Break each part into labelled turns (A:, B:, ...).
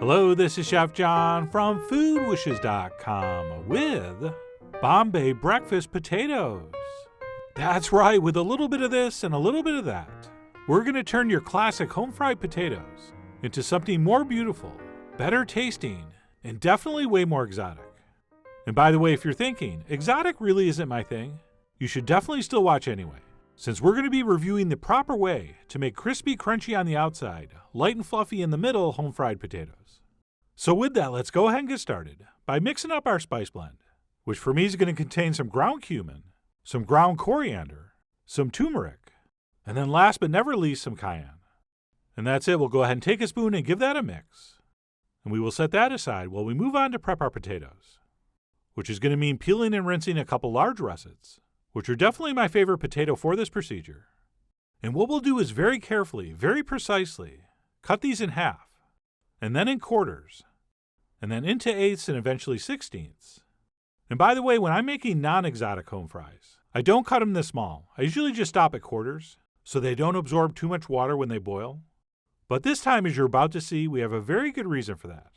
A: Hello, this is Chef John from foodwishes.com with Bombay breakfast potatoes. That's right, with a little bit of this and a little bit of that. We're going to turn your classic home-fried potatoes into something more beautiful, better tasting, and definitely way more exotic. And by the way, if you're thinking, exotic really isn't my thing, you should definitely still watch anyway, since we're going to be reviewing the proper way to make crispy, crunchy on the outside, light and fluffy in the middle home-fried potatoes. So with that, let's go ahead and get started by mixing up our spice blend, which for me is going to contain some ground cumin, some ground coriander, some turmeric, and then last but never least, some cayenne. And that's it. We'll go ahead and take a spoon and give that a mix. And we will set that aside while we move on to prep our potatoes, which is going to mean peeling and rinsing a couple large russets, which are definitely my favorite potato for this procedure. And what we'll do is very carefully, very precisely, cut these in half, and then in quarters, and then into eighths and eventually sixteenths. And by the way, when I'm making non-exotic home fries, I don't cut them this small. I usually just stop at quarters, so they don't absorb too much water when they boil. But this time, as you're about to see, we have a very good reason for that.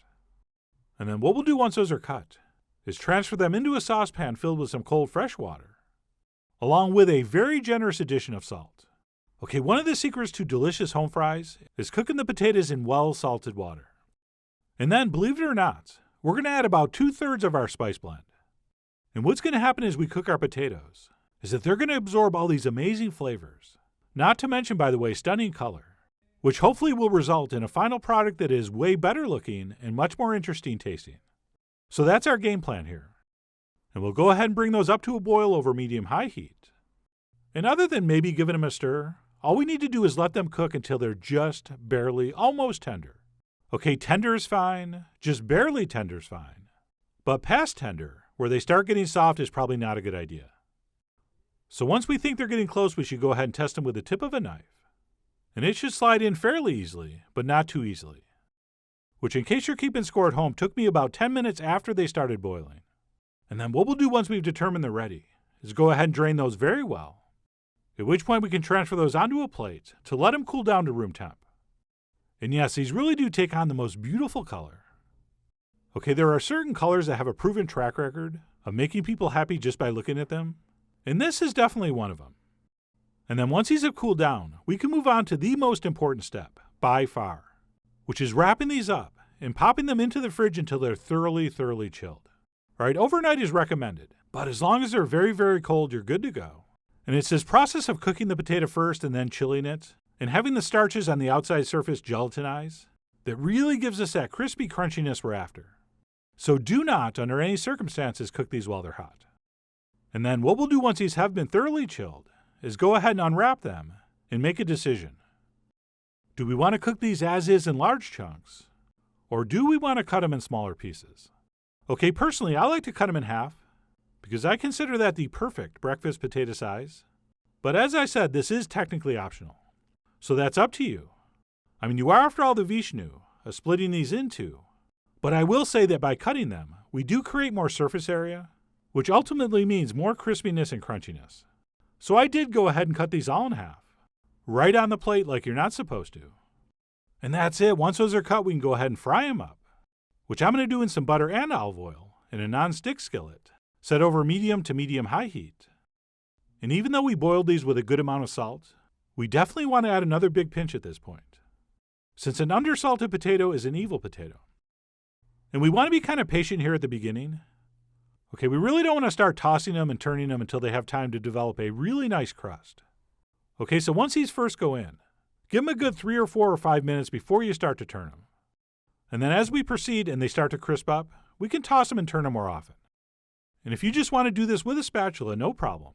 A: And then what we'll do once those are cut is transfer them into a saucepan filled with some cold fresh water, along with a very generous addition of salt. Okay, one of the secrets to delicious home fries is cooking the potatoes in well-salted water. And then, believe it or not, we're going to add about 2/3 of our spice blend. And what's going to happen as we cook our potatoes is that they're going to absorb all these amazing flavors, not to mention, by the way, stunning color, which hopefully will result in a final product that is way better looking and much more interesting tasting. So that's our game plan here. And we'll go ahead and bring those up to a boil over medium-high heat. And other than maybe giving them a stir, all we need to do is let them cook until they're just barely, almost tender. Okay, tender is fine, just barely tender is fine. But past tender, where they start getting soft, is probably not a good idea. So once we think they're getting close, we should go ahead and test them with the tip of a knife. And it should slide in fairly easily, but not too easily. Which, in case you're keeping score at home, took me about 10 minutes after they started boiling. And then what we'll do once we've determined they're ready is go ahead and drain those very well, at which point we can transfer those onto a plate to let them cool down to room temp. And yes, these really do take on the most beautiful color. Okay, there are certain colors that have a proven track record of making people happy just by looking at them, and this is definitely one of them. And then once these have cooled down, we can move on to the most important step, by far, which is wrapping these up and popping them into the fridge until they're thoroughly chilled. All right, overnight is recommended, but as long as they're very, very cold, you're good to go. And it's this process of cooking the potato first and then chilling it, and having the starches on the outside surface gelatinize, that really gives us that crispy crunchiness we're after. So do not, under any circumstances, cook these while they're hot. And then what we'll do once these have been thoroughly chilled is go ahead and unwrap them and make a decision. Do we want to cook these as is in large chunks, or do we want to cut them in smaller pieces? Okay, personally, I like to cut them in half, because I consider that the perfect breakfast potato size. But as I said, this is technically optional. So that's up to you. I mean, you are, after all, the Vishnu of splitting these into. But I will say that by cutting them, we do create more surface area, which ultimately means more crispiness and crunchiness. So I did go ahead and cut these all in half, right on the plate like you're not supposed to. And that's it. Once those are cut, we can go ahead and fry them up, which I'm going to do in some butter and olive oil in a non-stick skillet, set over medium to medium-high heat. And even though we boiled these with a good amount of salt, we definitely want to add another big pinch at this point, since an undersalted potato is an evil potato. And we want to be kind of patient here at the beginning. Okay, we really don't want to start tossing them and turning them until they have time to develop a really nice crust. Okay, so once these first go in, give them a good 3 or 4 or 5 minutes before you start to turn them. And then as we proceed and they start to crisp up, we can toss them and turn them more often. And if you just want to do this with a spatula, no problem.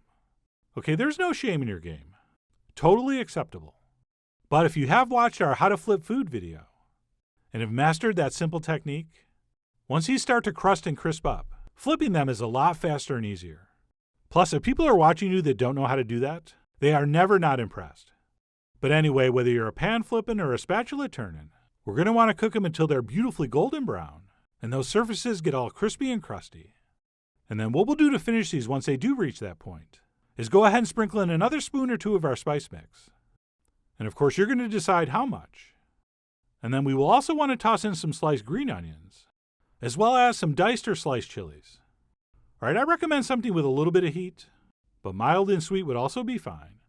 A: Okay, there's no shame in your game. Totally acceptable. But if you have watched our How to Flip Food video and have mastered that simple technique, once these start to crust and crisp up, flipping them is a lot faster and easier. Plus, if people are watching you that don't know how to do that, they are never not impressed. But anyway, whether you're a pan flipping or a spatula turning, we're going to want to cook them until they're beautifully golden brown and those surfaces get all crispy and crusty. And then what we'll do to finish these once they do reach that point is go ahead and sprinkle in another spoon or two of our spice mix. And of course, you're going to decide how much. And then we will also want to toss in some sliced green onions, as well as some diced or sliced chilies. All right, I recommend something with a little bit of heat, but mild and sweet would also be fine.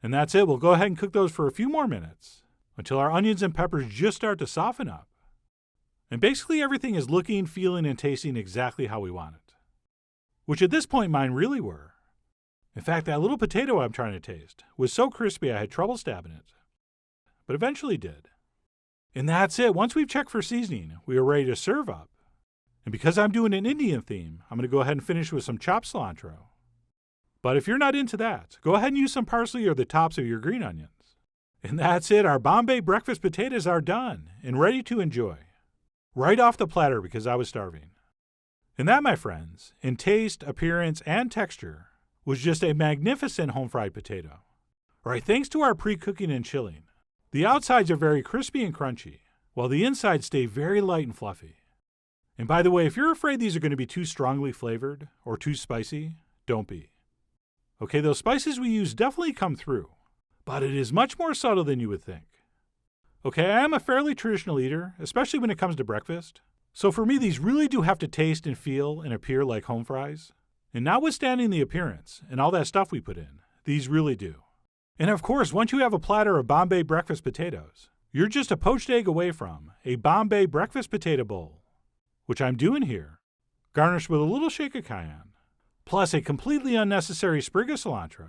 A: And that's it. We'll go ahead and cook those for a few more minutes until our onions and peppers just start to soften up. And basically everything is looking, feeling, and tasting exactly how we want it. Which at this point mine really were. In fact, that little potato I'm trying to taste was so crispy I had trouble stabbing it. But eventually did. And that's it. Once we've checked for seasoning, we are ready to serve up. And because I'm doing an Indian theme, I'm going to go ahead and finish with some chopped cilantro. But if you're not into that, go ahead and use some parsley or the tops of your green onions. And that's it. Our Bombay breakfast potatoes are done and ready to enjoy. Right off the platter because I was starving. And that, my friends, in taste, appearance, and texture, was just a magnificent home-fried potato. All right, thanks to our pre-cooking and chilling, the outsides are very crispy and crunchy, while the insides stay very light and fluffy. And by the way, if you're afraid these are going to be too strongly flavored or too spicy, don't be. Okay, those spices we use definitely come through, but it is much more subtle than you would think. Okay, I am a fairly traditional eater, especially when it comes to breakfast. So for me, these really do have to taste and feel and appear like home fries. And notwithstanding the appearance and all that stuff we put in, these really do. And of course, once you have a platter of Bombay breakfast potatoes, you're just a poached egg away from a Bombay breakfast potato bowl, which I'm doing here, garnished with a little shake of cayenne, plus a completely unnecessary sprig of cilantro,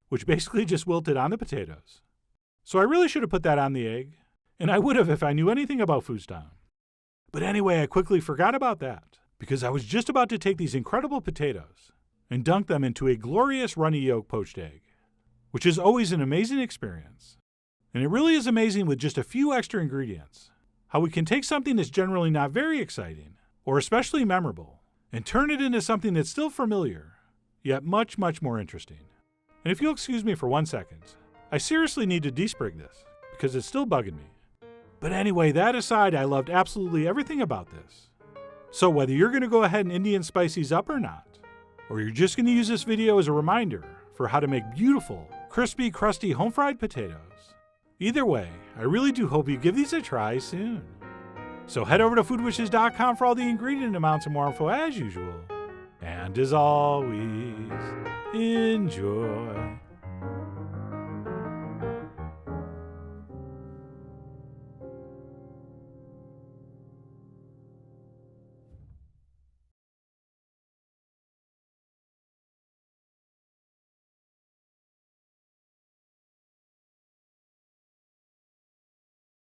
A: which basically just wilted on the potatoes. So I really should have put that on the egg, and I would have if I knew anything about food style. But anyway, I quickly forgot about that, because I was just about to take these incredible potatoes and dunk them into a glorious runny yolk poached egg, which is always an amazing experience. And it really is amazing with just a few extra ingredients, how we can take something that's generally not very exciting or especially memorable and turn it into something that's still familiar, yet much, much more interesting. And if you'll excuse me for 1 second, I seriously need to desprig this because it's still bugging me. But anyway, that aside, I loved absolutely everything about this. So whether you're going to go ahead and Indian spice these up or not, or you're just going to use this video as a reminder for how to make beautiful, crispy, crusty home-fried potatoes, either way, I really do hope you give these a try soon. So head over to foodwishes.com for all the ingredient amounts and more info as usual. And as always, enjoy.